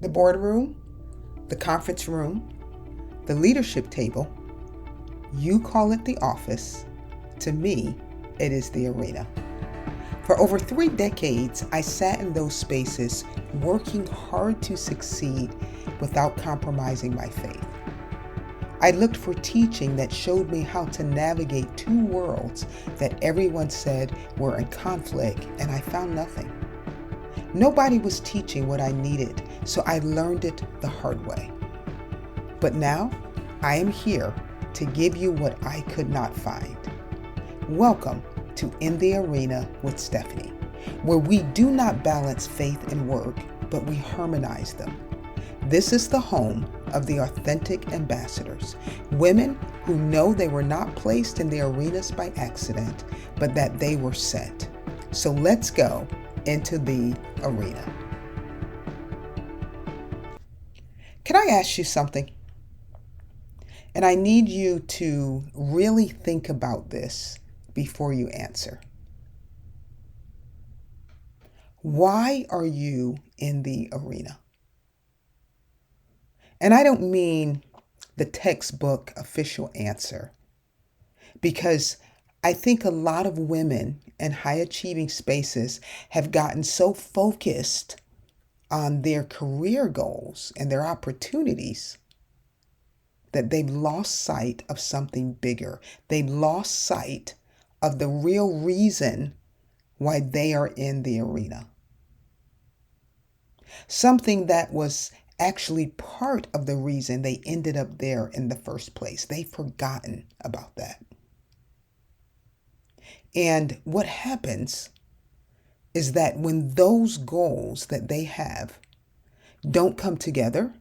The boardroom, the conference room, the leadership table, you call it the office. To me, it is the arena. For over 3 decades, I sat in those spaces working hard to succeed without compromising my faith. I looked for teaching that showed me how to navigate two worlds that everyone said were in conflict, and I found nothing. Nobody was teaching what I needed, so I learned it the hard way. But now, I am here to give you what I could not find. Welcome to In the Arena with Stephanie, where we do not balance faith and work, but we harmonize them. This is the home of the authentic ambassadors, women who know they were not placed in the arenas by accident, but that they were sent. So let's go into the arena. Can I ask you something? And I need you to really think about this before you answer. Why are you in the arena? And I don't mean the textbook official answer, because I think a lot of women in high achieving spaces have gotten so focused on their career goals and their opportunities that they've lost sight of something bigger. They've lost sight of the real reason why they are in the arena. Something that was actually part of the reason they ended up there in the first place. They've forgotten about that. And what happens is that when those goals that they have don't come together,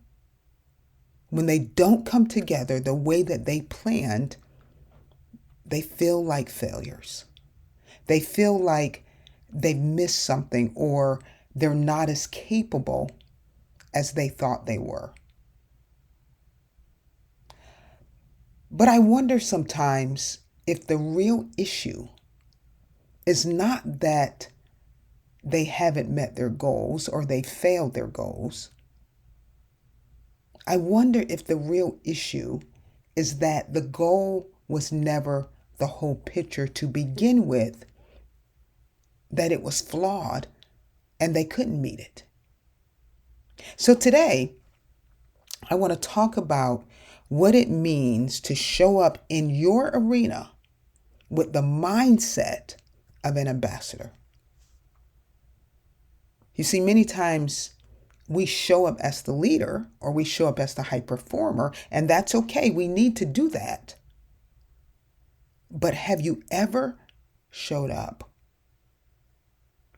when they don't come together the way that they planned, they feel like failures. They feel like they've missed something, or they're not as capable as they thought they were. But I wonder sometimes if the real issue is not that they haven't met their goals or they failed their goals. I wonder if the real issue is that the goal was never the whole picture to begin with, that it was flawed and they couldn't meet it. So today, I want to talk about what it means to show up in your arena with the mindset of an ambassador. You see, many times we show up as the leader or we show up as the high performer, and that's okay. We need to do that. But have you ever showed up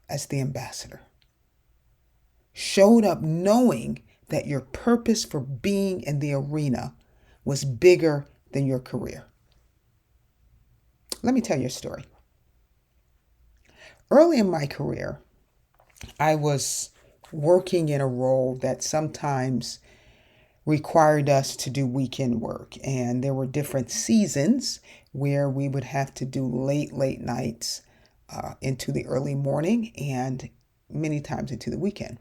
as the ambassador? Showed up knowing that your purpose for being in the arena was bigger than your career. Let me tell you a story. Early in my career, I was working in a role that sometimes required us to do weekend work. And there were different seasons where we would have to do late nights into the early morning and many times into the weekend.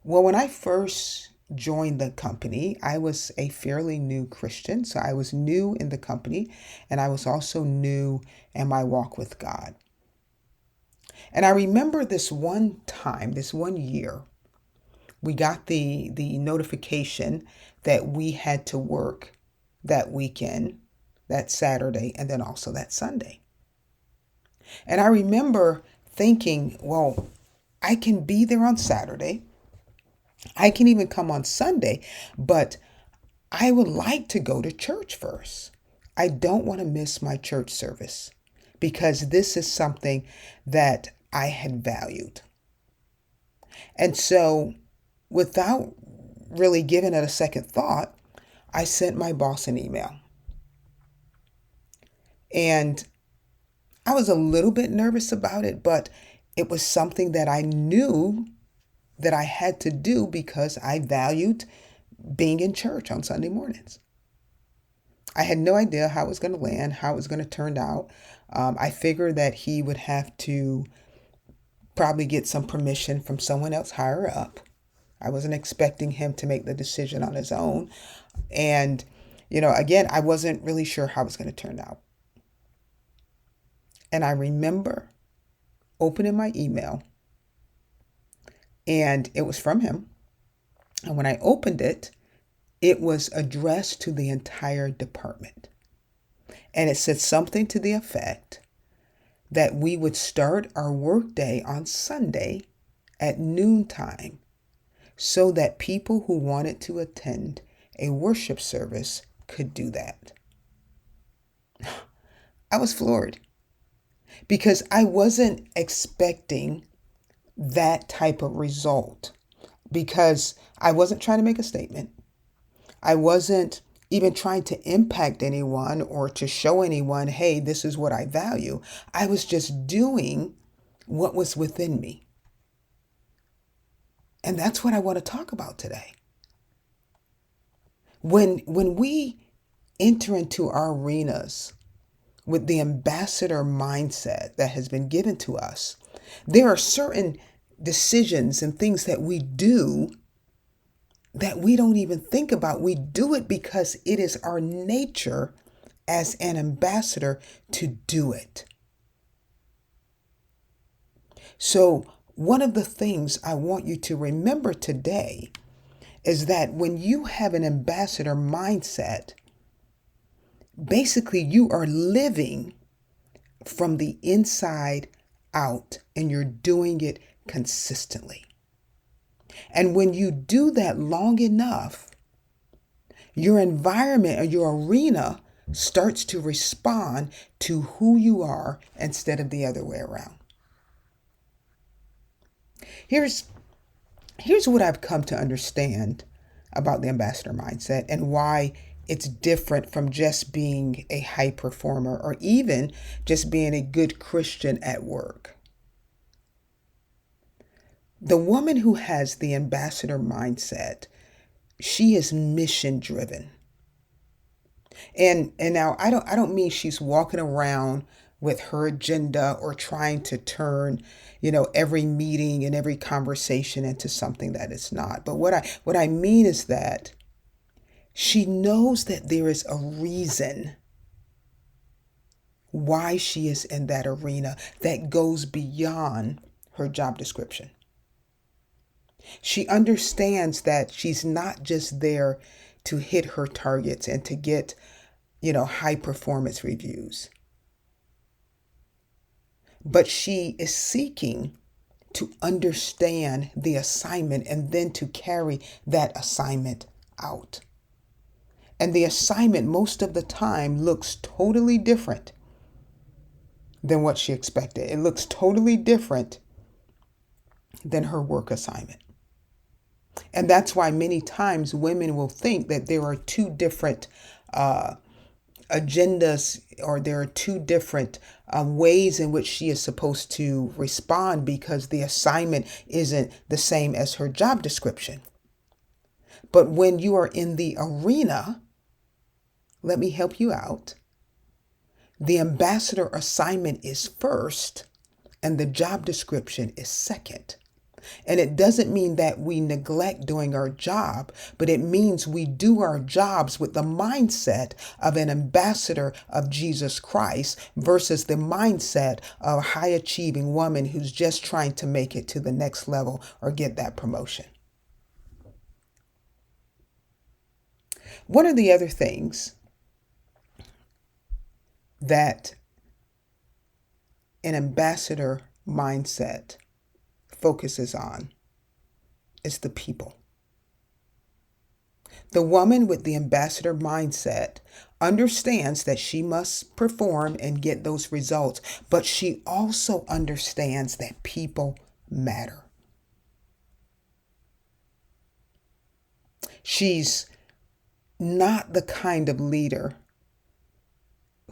Well, when I first joined the company, I was a fairly new Christian. So I was new in the company, and I was also new in my walk with God. And I remember this one time, this one year, we got the notification that we had to work that weekend, that Saturday, and then also that Sunday. And I remember thinking, well, I can be there on Saturday. I can even come on Sunday, but I would like to go to church first. I don't want to miss my church service because this is something that I had valued. And so, without really giving it a second thought, I sent my boss an email. And I was a little bit nervous about it, but it was something that I knew that I had to do because I valued being in church on Sunday mornings. I had no idea how it was going to land, how it was going to turn out. I figured that he would have to probably get some permission from someone else higher up. I wasn't expecting him to make the decision on his own. And, again, I wasn't really sure how it was going to turn out. And I remember opening my email, and it was from him. And when I opened it, it was addressed to the entire department. And it said something to the effect that we would start our workday on Sunday at noontime so that people who wanted to attend a worship service could do that. I was floored because I wasn't expecting that type of result, because I wasn't trying to make a statement. I wasn't even trying to impact anyone or to show anyone, hey, this is what I value. I was just doing what was within me. And that's what I want to talk about today. When we enter into our arenas with the ambassador mindset that has been given to us, there are certain decisions and things that we do that we don't even think about. We do it because it is our nature as an ambassador to do it. So one of the things I want you to remember today is that when you have an ambassador mindset, basically you are living from the inside out and you're doing it consistently. And when you do that long enough, your environment or your arena starts to respond to who you are instead of the other way around. Here's what I've come to understand about the ambassador mindset and why it's different from just being a high performer or even just being a good Christian at work. The woman who has the ambassador mindset, she is mission driven. And now I don't mean she's walking around with her agenda or trying to turn, every meeting and every conversation into something that it's not. But what I mean is that she knows that there is a reason why she is in that arena that goes beyond her job description. She understands that she's not just there to hit her targets and to get, high performance reviews, but she is seeking to understand the assignment and then to carry that assignment out. And the assignment most of the time looks totally different than what she expected. It looks totally different than her work assignment. And that's why many times women will think that there are two different agendas, or there are two different ways in which she is supposed to respond because the assignment isn't the same as her job description. But when you are in the arena, let me help you out. The ambassador assignment is first and the job description is second. And it doesn't mean that we neglect doing our job, but it means we do our jobs with the mindset of an ambassador of Jesus Christ versus the mindset of a high achieving woman who's just trying to make it to the next level or get that promotion. One of the other things that an ambassador mindset focuses on is the people. The woman with the ambassador mindset understands that she must perform and get those results, but she also understands that people matter. She's not the kind of leader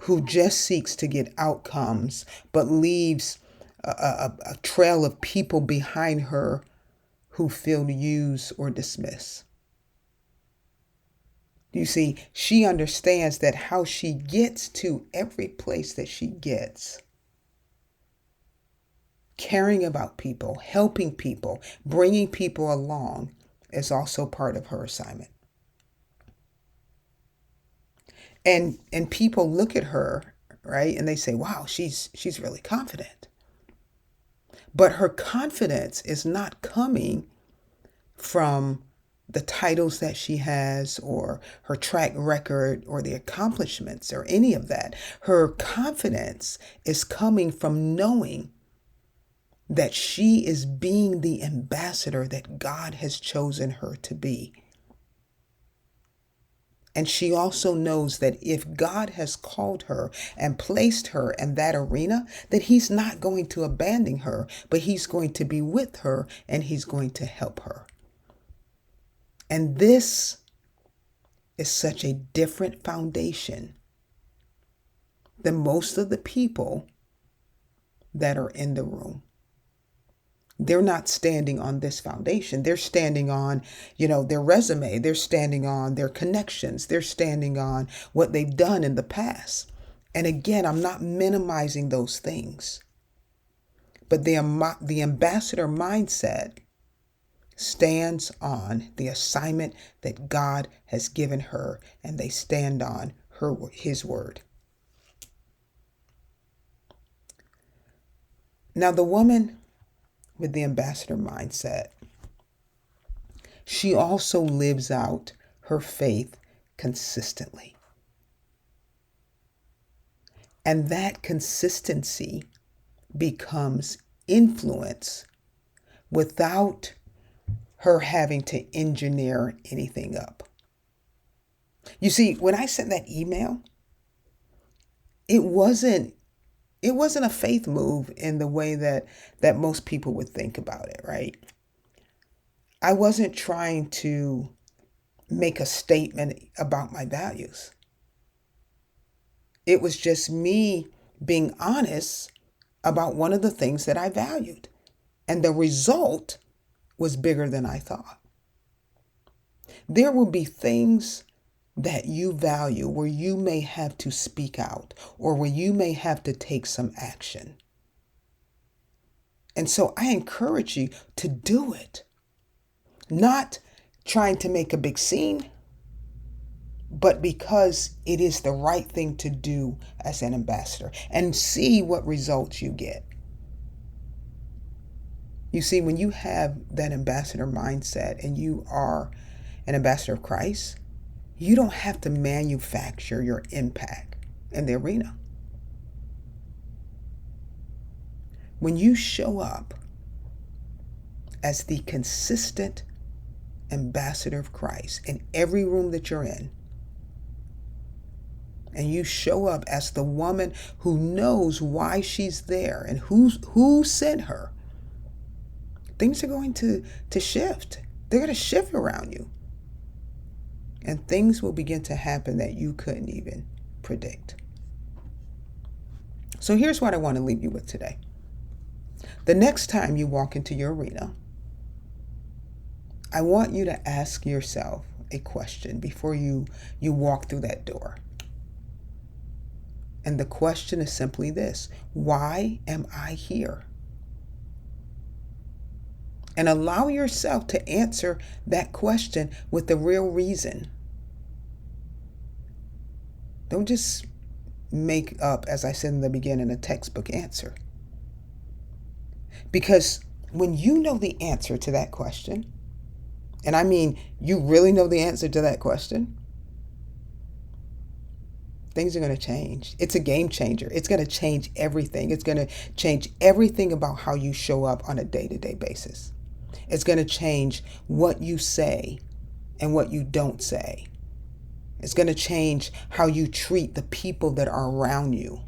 who just seeks to get outcomes, but leaves a trail of people behind her who feel used or dismissed. You see, she understands that how she gets to every place that she gets, caring about people, helping people, bringing people along, is also part of her assignment. And people look at her, right, and they say, wow, she's really confident. But her confidence is not coming from the titles that she has or her track record or the accomplishments or any of that. Her confidence is coming from knowing that she is being the ambassador that God has chosen her to be. And she also knows that if God has called her and placed her in that arena, that he's not going to abandon her, but he's going to be with her and he's going to help her. And this is such a different foundation than most of the people that are in the room. They're not standing on this foundation. They're standing on, their resume. They're standing on their connections. They're standing on what they've done in the past. And again, I'm not minimizing those things. But the ambassador mindset stands on the assignment that God has given her, and they stand on his word. Now, the woman with the ambassador mindset, she also lives out her faith consistently. And that consistency becomes influence without her having to engineer anything up. You see, when I sent that email, it wasn't a faith move in the way that most people would think about it, right? I wasn't trying to make a statement about my values. It was just me being honest about one of the things that I valued. And the result was bigger than I thought. There will be things that you value where you may have to speak out or where you may have to take some action. And so I encourage you to do it. Not trying to make a big scene, but because it is the right thing to do as an ambassador, and see what results you get. You see, when you have that ambassador mindset and you are an ambassador of Christ, you don't have to manufacture your impact in the arena. When you show up as the consistent ambassador of Christ in every room that you're in, and you show up as the woman who knows why she's there and who sent her, things are going to shift. They're going to shift around you. And things will begin to happen that you couldn't even predict. So here's what I want to leave you with today. The next time you walk into your arena, I want you to ask yourself a question before you walk through that door. And the question is simply this: why am I here? And allow yourself to answer that question with the real reason. Don't just make up, as I said in the beginning, a textbook answer. Because when you know the answer to that question, and I mean you really know the answer to that question, things are going to change. It's a game changer. It's going to change everything. It's going to change everything about how you show up on a day-to-day basis. It's going to change what you say and what you don't say. It's going to change how you treat the people that are around you.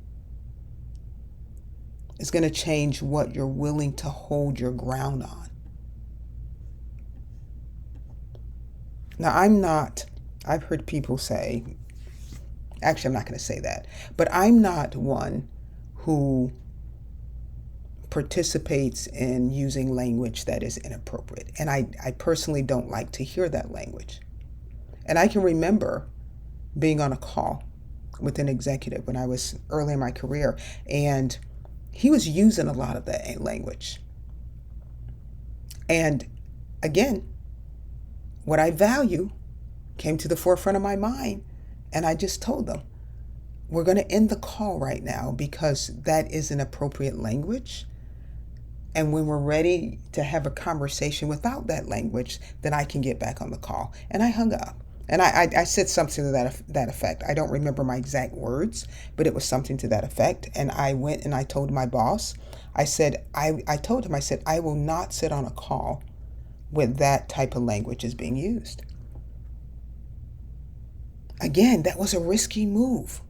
It's going to change what you're willing to hold your ground on. Now, I've heard people say, actually, I'm not going to say that, but I'm not one who participates in using language that is inappropriate. And I personally don't like to hear that language. And I can remember being on a call with an executive when I was early in my career, and he was using a lot of that language. And again, What I value came to the forefront of my mind, and I just told them, we're going to end the call right now because that is an appropriate language. And when we're ready to have a conversation without that language, then I can get back on the call. And I hung up. And I said something to that effect. I don't remember my exact words, but it was something to that effect. And I went and I told my boss, I told him, I will not sit on a call where that type of language is being used. Again, that was a risky move,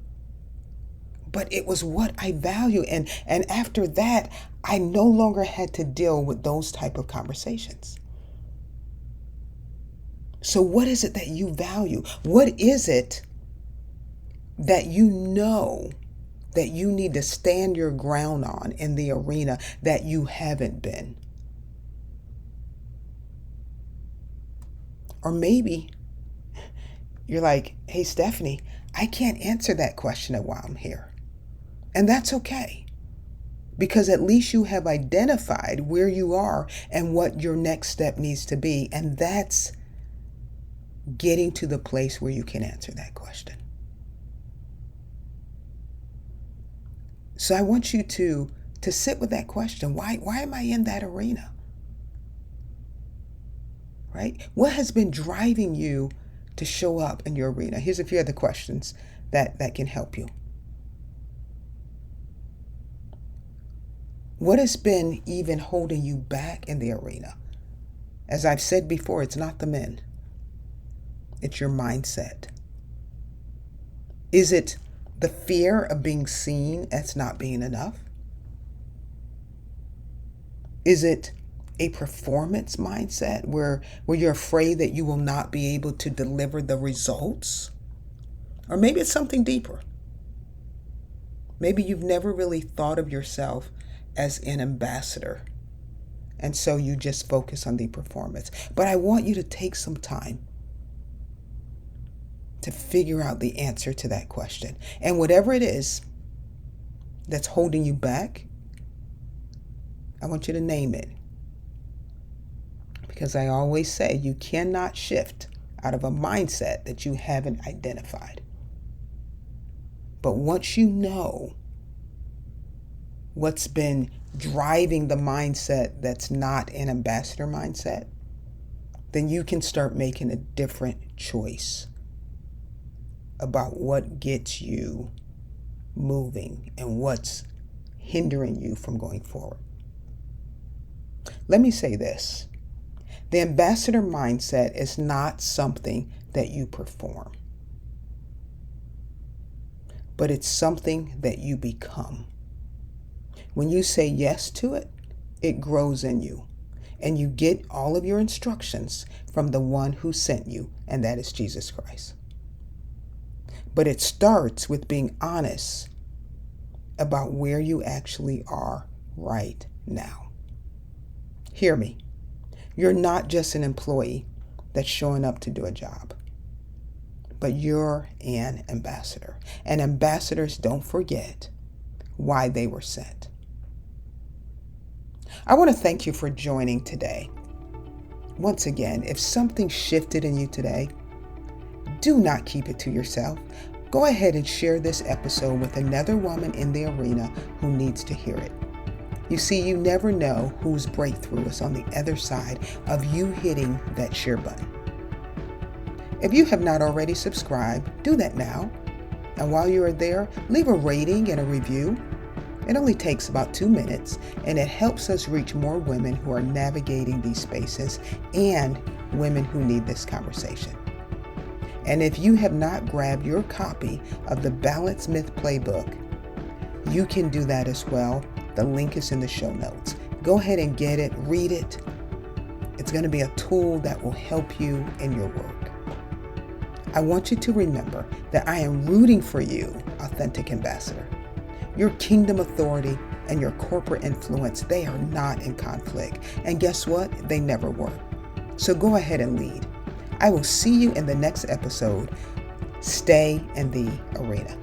but it was what I value. And after that, I no longer had to deal with those type of conversations. So what is it that you value? What is it that you know that you need to stand your ground on in the arena that you haven't been? Or maybe you're like, hey, Stephanie, I can't answer that question while I'm here. And that's okay, because at least you have identified where you are and what your next step needs to be. And that's getting to the place where you can answer that question. So I want you to sit with that question. Why am I in that arena? Right? What has been driving you to show up in your arena? Here's a few other questions that can help you. What has been even holding you back in the arena? As I've said before, it's not the men. It's your mindset. Is it the fear of being seen as not being enough? Is it a performance mindset where you're afraid that you will not be able to deliver the results? Or maybe it's something deeper. Maybe you've never really thought of yourself as an ambassador, and so you just focus on the performance. But I want you to take some time to figure out the answer to that question. And whatever it is that's holding you back, I want you to name it. Because I always say you cannot shift out of a mindset that you haven't identified. But once you know what's been driving the mindset that's not an ambassador mindset, then you can start making a different choice about what gets you moving and what's hindering you from going forward. Let me say this. The ambassador mindset is not something that you perform, but it's something that you become. When you say yes to it, it grows in you, and you get all of your instructions from the one who sent you, and that is Jesus Christ. But it starts with being honest about where you actually are right now. Hear me. You're not just an employee that's showing up to do a job, but you're an ambassador. And ambassadors don't forget why they were sent. I want to thank you for joining today. Once again, if something shifted in you today, do not keep it to yourself. Go ahead and share this episode with another woman in the arena who needs to hear it. You see, you never know whose breakthrough is on the other side of you hitting that share button. If you have not already subscribed, do that now. And while you are there, leave a rating and a review. It only takes about 2 minutes, and it helps us reach more women who are navigating these spaces and women who need this conversation. And if you have not grabbed your copy of the Balanced Myth Playbook, you can do that as well. The link is in the show notes. Go ahead and get it, read it. It's going to be a tool that will help you in your work. I want you to remember that I am rooting for you, Authentic Ambassador. Your kingdom authority and your corporate influence, they are not in conflict. And guess what? They never were. So go ahead and lead. I will see you in the next episode. Stay in the arena.